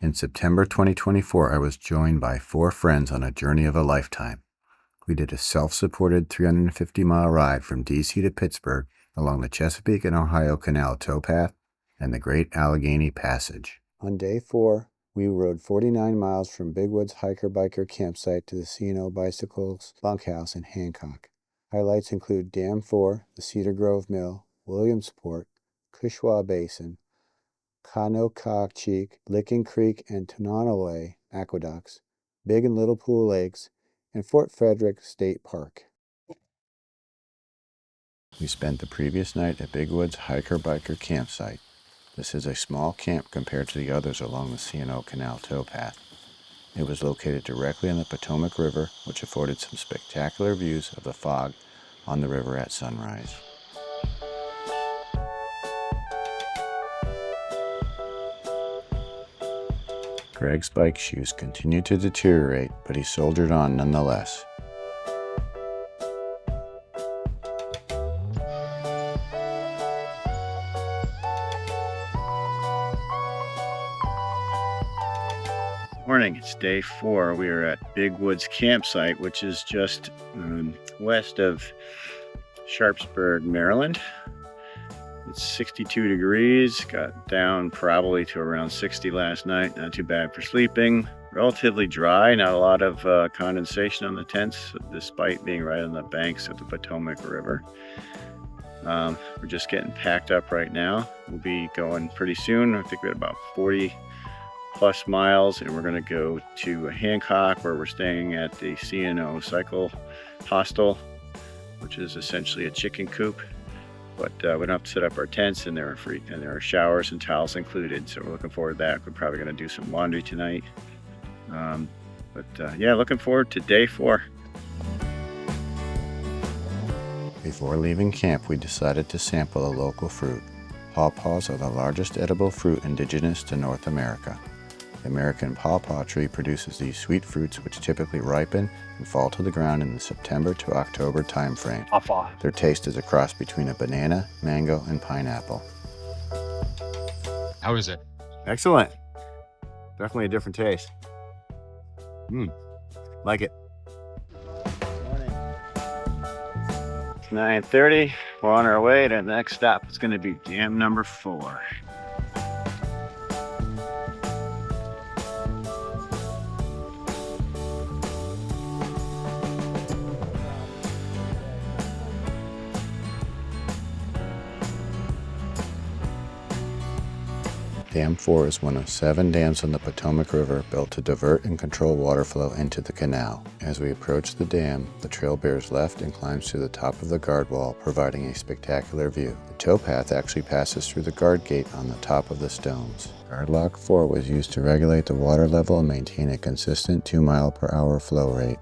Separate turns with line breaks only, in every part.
In September 2024, I was joined by 4 friends on a journey of a lifetime. We did a self-supported 350-mile ride from D.C. to Pittsburgh along the Chesapeake and Ohio Canal Towpath and the Great Allegheny Passage. On day 4, we rode 49 miles from Big Woods Hiker-Biker Campsite to the C&O Bicycles Bunkhouse in Hancock. Highlights include Dam 4, the Cedar Grove Mill, Williamsport, Cushwa Basin, Conococheague, Licking Creek and Tonoloway Aqueducts, Big and Little Pool Lakes, and Fort Frederick State Park. We spent the previous night at Big Woods Hiker-Biker Campsite. This is a small camp compared to the others along the C&O Canal Towpath. It was located directly on the Potomac River, which afforded some spectacular views of the fog on the river at sunrise. Greg's bike shoes continued to deteriorate, but he soldiered on nonetheless. Morning, it's day 4. We are at Big Woods Campsite, which is just west of Sharpsburg, Maryland. It's 62 degrees, got down probably to around 60 last night. Not too bad for sleeping. Relatively dry, not a lot of condensation on the tents, despite being right on the banks of the Potomac River. We're just getting packed up right now. We'll be going pretty soon. I think we're at about 40 plus miles, and we're going to go to Hancock, where we're staying at the C&O Cycle Hostel, which is essentially a chicken coop. But we don't have to set up our tents, and there are showers and towels included, so we're looking forward to that. We're probably going to do some laundry tonight. Yeah, looking forward to day 4. Before leaving camp, we decided to sample a local fruit. Pawpaws are the largest edible fruit indigenous to North America. The American pawpaw tree produces these sweet fruits, which typically ripen and fall to the ground in the September to October time frame. Their taste is a cross between a banana, mango, and pineapple.
How is it?
Excellent. Definitely a different taste. Like it. Morning. It's 9:30. We're on our way to the next stop. It's going to be dam number 4. Dam 4 is one of 7 dams on the Potomac River built to divert and control water flow into the canal. As we approach the dam, the trail bears left and climbs to the top of the guard wall, providing a spectacular view. The towpath actually passes through the guard gate on the top of the stones. Guard Lock 4 was used to regulate the water level and maintain a consistent 2-mile-per-hour flow rate.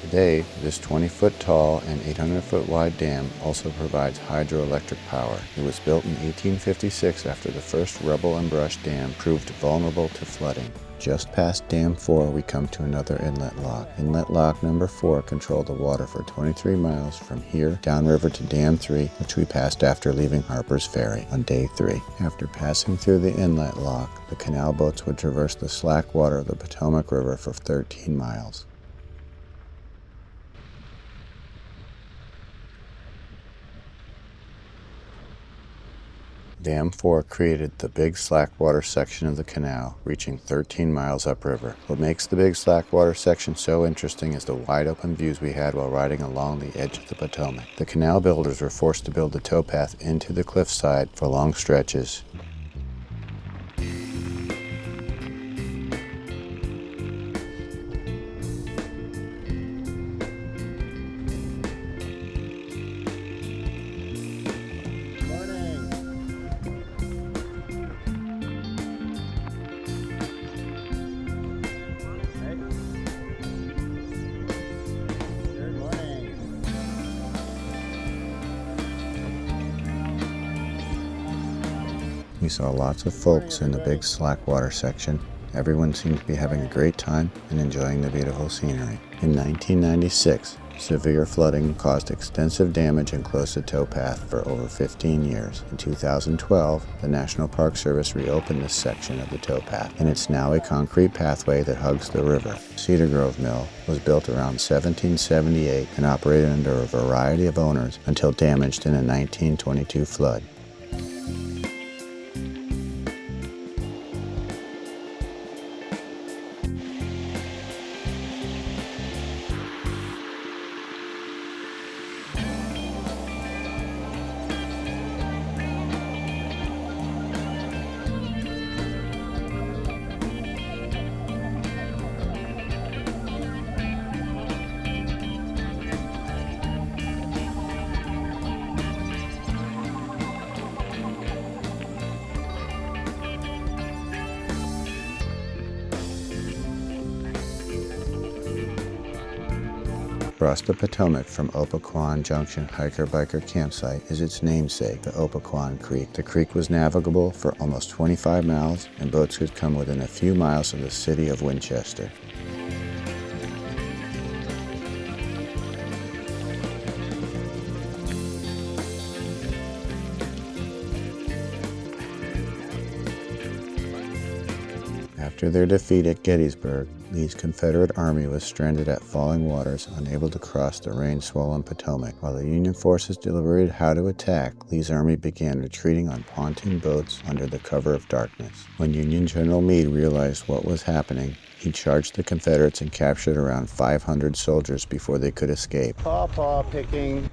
Today, this 20-foot tall and 800-foot wide dam also provides hydroelectric power. It was built in 1856 after the first rubble and brush dam proved vulnerable to flooding. Just past Dam 4, we come to another inlet lock. Inlet lock number 4 controlled the water for 23 miles from here downriver to Dam 3, which we passed after leaving Harpers Ferry on day 3. After passing through the inlet lock, the canal boats would traverse the Slackwater of the Potomac River for 13 miles. Dam 4 created the Big Slackwater section of the canal, reaching 13 miles upriver. What makes the Big Slackwater section so interesting is the wide open views we had while riding along the edge of the Potomac. The canal builders were forced to build the towpath into the cliffside for long stretches. We saw lots of folks in the Big Slackwater section. Everyone seemed to be having a great time and enjoying the beautiful scenery. In 1996, Severe flooding caused extensive damage and closed the towpath for over 15 years. In 2012, the National Park Service reopened this section of the towpath, and it's now a concrete pathway that hugs the river. Cedar Grove Mill was built around 1778 and operated under a variety of owners until damaged in a 1922 flood. Across the Potomac from Opequon Junction Hiker-Biker Campsite is its namesake, the Opequon Creek. The creek was navigable for almost 25 miles, and boats could come within a few miles of the city of Winchester. After their defeat at Gettysburg, Lee's Confederate army was stranded at Falling Waters, unable to cross the rain-swollen Potomac. While the Union forces deliberated how to attack, Lee's army began retreating on pontoon boats under the cover of darkness. When Union General Meade realized what was happening, he charged the Confederates and captured around 500 soldiers before they could escape. Pawpaw picking.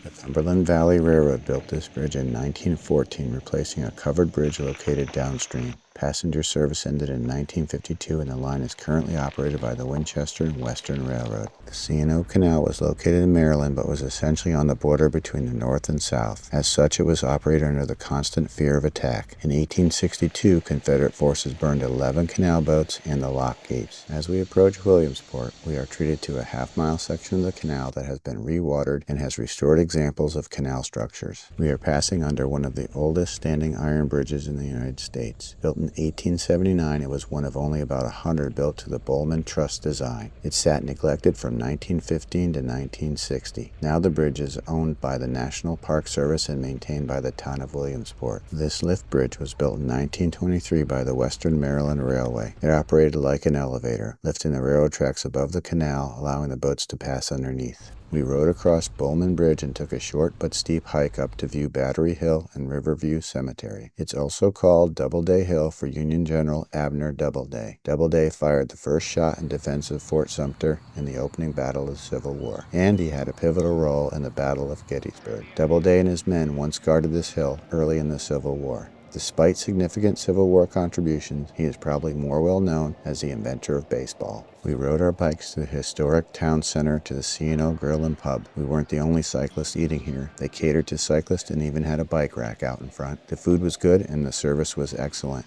The Cumberland Valley Railroad built this bridge in 1914, replacing a covered bridge located downstream. Passenger service ended in 1952, and the line is currently operated by the Winchester and Western Railroad. The C&O Canal was located in Maryland, but was essentially on the border between the North and South. As such, it was operated under the constant fear of attack. In 1862, Confederate forces burned 11 canal boats and the lock gates. As we approach Williamsport, we are treated to a half-mile section of the canal that has been rewatered and has restored examples of canal structures. We are passing under one of the oldest standing iron bridges in the United States. Built in 1879, it was one of only about 100 built to the Bowman Truss design. It sat neglected from 1915 to 1960. Now the bridge is owned by the National Park Service and maintained by the town of Williamsport. This lift bridge was built in 1923 by the Western Maryland Railway. It operated like an elevator, lifting the railroad tracks above the canal, allowing the boats to pass underneath. We rode across Bowman Bridge and took a short but steep hike up to view Battery Hill and Riverview Cemetery. It's also called Doubleday Hill for Union General Abner Doubleday. Doubleday fired the first shot in defense of Fort Sumter in the opening battle of the Civil War, and he had a pivotal role in the Battle of Gettysburg. Doubleday and his men once guarded this hill early in the Civil War. Despite significant Civil War contributions, he is probably more well known as the inventor of baseball. We rode our bikes to the historic town center to the C&O Grill and Pub. We weren't the only cyclists eating here. They catered to cyclists and even had a bike rack out in front. The food was good and the service was excellent.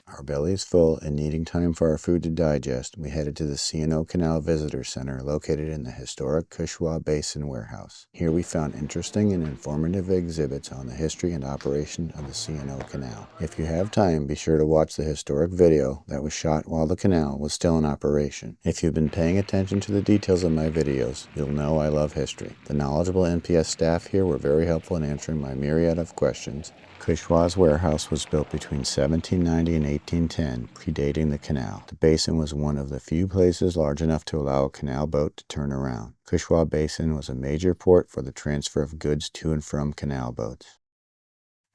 Our bellies full and needing time for our food to digest, we headed to the C&O Canal Visitor Center located in the historic Cushwa Basin Warehouse. Here we found interesting and informative exhibits on the history and operation of the C&O Canal. If you have time, be sure to watch the historic video that was shot while the canal was still in operation. If you've been paying attention to the details of my videos, you'll know I love history. The knowledgeable NPS staff here were very helpful in answering my myriad of questions. Cushwa's warehouse was built between 1790 and 1810, predating the canal. The basin was one of the few places large enough to allow a canal boat to turn around. Cushwa Basin was a major port for the transfer of goods to and from canal boats.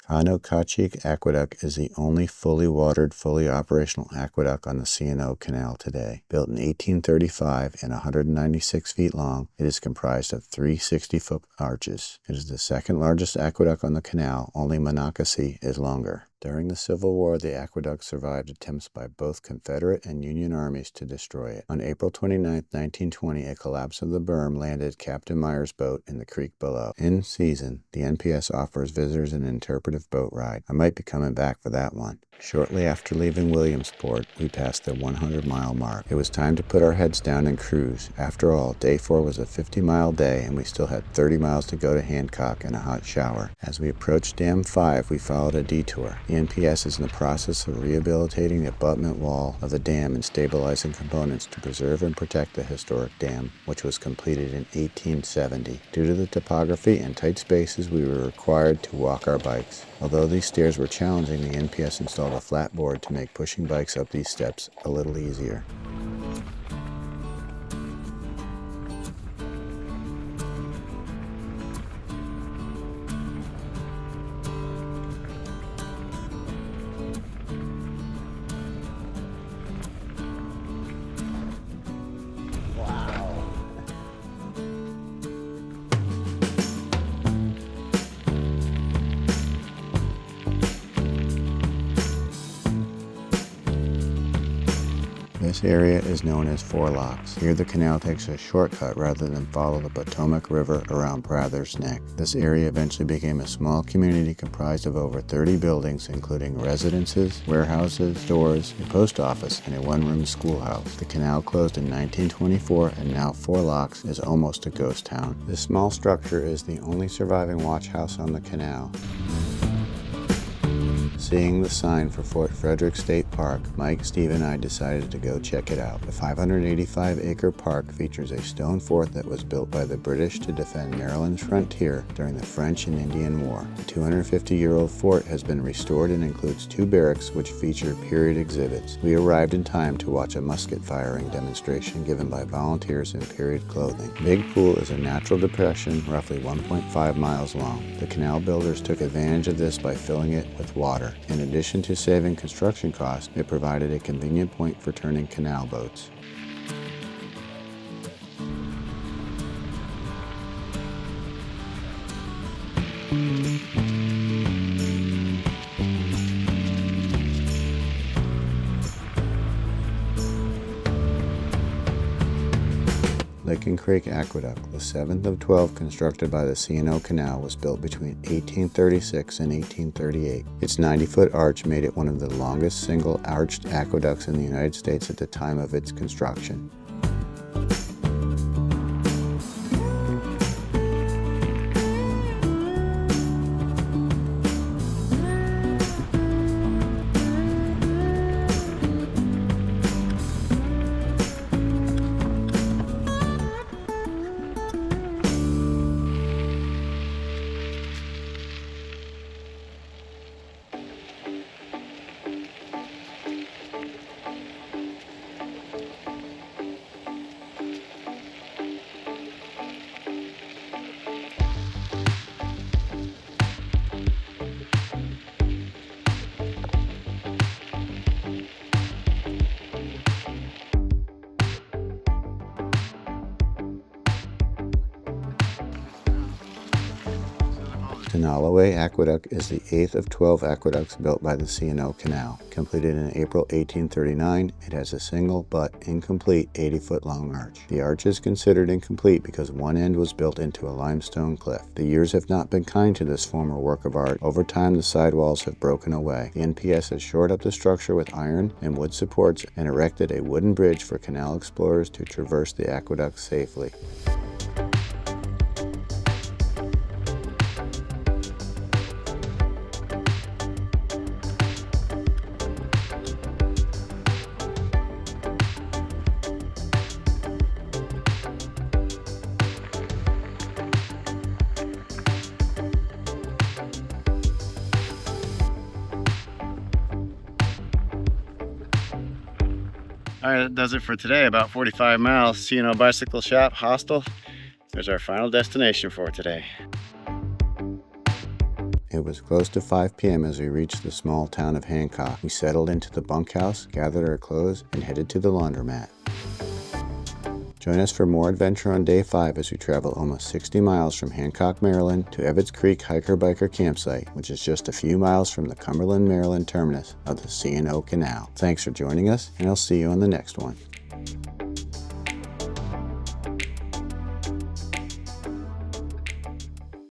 Conococheague Aqueduct is the only fully watered, fully operational aqueduct on the C&O Canal today. Built in 1835 and 196 feet long, it is comprised of 3 60-foot arches. It is the second largest aqueduct on the canal, only Monocacy is longer. During the Civil War, the aqueduct survived attempts by both Confederate and Union armies to destroy it. On April 29, 1920, a collapse of the berm landed Captain Meyer's boat in the creek below. In season, the NPS offers visitors an interpretive boat ride. I might be coming back for that one.
Shortly after leaving Williamsport, we passed the 100-mile mark. It was time to put our heads down and cruise. After all, day 4 was a 50-mile day, and we still had 30 miles to go to Hancock and a hot shower. As we approached Dam 5, we followed a detour. The NPS is in the process of rehabilitating the abutment wall of the dam and stabilizing components to preserve and protect the historic dam, which was completed in 1870. Due to the topography and tight spaces, we were required to walk our bikes. Although these stairs were challenging, the NPS installed a flat board to make pushing bikes up these steps a little easier. This area is known as Four Locks. Here the canal takes a shortcut rather than follow the Potomac River around Prather's Neck. This area eventually became a small community comprised of over 30 buildings, including residences, warehouses, stores, a post office, and a one-room schoolhouse. The canal closed in 1924, and now Four Locks is almost a ghost town. This small structure is the only surviving watch house on the canal. Seeing the sign for Fort Frederick State Park, Mike, Steve, and I decided to go check it out. The 585-acre park features a stone fort that was built by the British to defend Maryland's frontier during the French and Indian War. The 250-year-old fort has been restored and includes 2 barracks which feature period exhibits. We arrived in time to watch a musket firing demonstration given by volunteers in period clothing. Big Pool is a natural depression roughly 1.5 miles long. The canal builders took advantage of this by filling it with water. In addition to saving construction costs, it provided a convenient point for turning canal boats. Conococheague Aqueduct, the 7th of 12 constructed by the C&O Canal, was built between 1836 and 1838. Its 90-foot arch made it one of the longest single-arched aqueducts in the United States at the time of its construction. Tonoloway Aqueduct is the 8th of 12 aqueducts built by the C&O Canal. Completed in April 1839, it has a single but incomplete 80-foot long arch. The arch is considered incomplete because one end was built into a limestone cliff. The years have not been kind to this former work of art. Over time, the sidewalls have broken away. The NPS has shored up the structure with iron and wood supports and erected a wooden bridge for canal explorers to traverse the aqueduct safely.
All right, that does it for today. About 45 miles, C&O Bicycle Shop, Hostel. There's our final destination for today.
It was close to 5 p.m. as we reached the small town of Hancock. We settled into the bunkhouse, gathered our clothes, and headed to the laundromat. Join us for more adventure on day 5 as we travel almost 60 miles from Hancock, Maryland to Evetts Creek Hiker-Biker Campsite, which is just a few miles from the Cumberland, Maryland terminus of the C&O Canal. Thanks for joining us, and I'll see you on the next one.